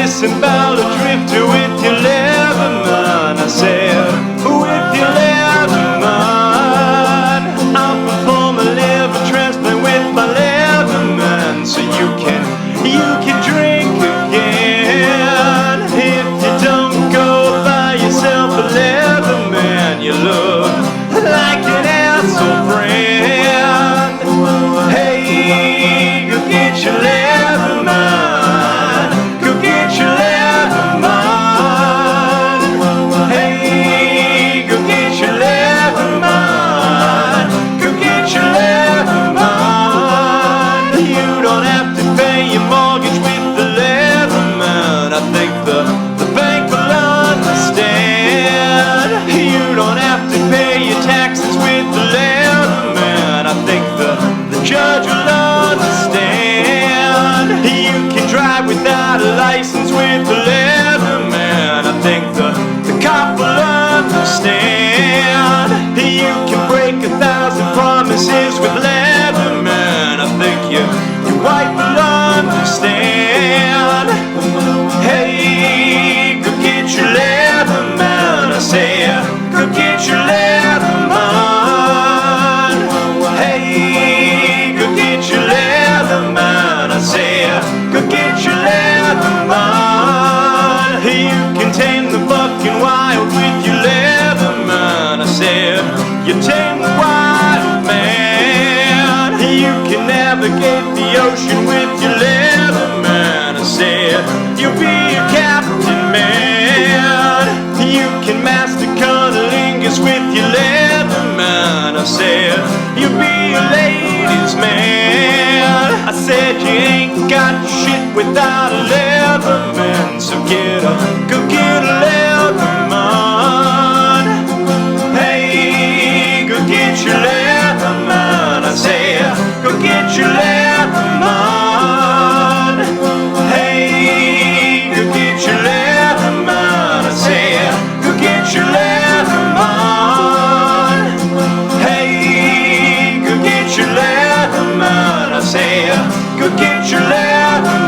Disembowel a drifter with your Leatherman. I said, with your Leatherman, I'll perform a liver transplant with my Leatherman, so you can drink again. If you don't go buy yourself a Leatherman, you look like an asshole friend. Hey, go get your Leatherman. Judge will understand. You can drive without a license with the Leatherman. I think the cop will understand. You can break 1,000 promises with Leatherman. I think your wife will understand. Hey, go get your Leatherman. I say, go get your Leatherman. Go get your Leatherman. You can tame the fucking wild with your Leatherman. I said, you tame the wild man. You can navigate the ocean with your Leatherman. I said, you'll be a captain man. You can master cunnilingus with your Leatherman. I said, you'll be a ladies' man. I said, you ain't got shit without a Leatherman, so go get a Leatherman. Hey, go get your Leatherman. I say, go get your Leatherman. Hey, go get your Leatherman. I say, go get your Leatherman. Hey, go get your Leatherman. I say, go get your Leatherman.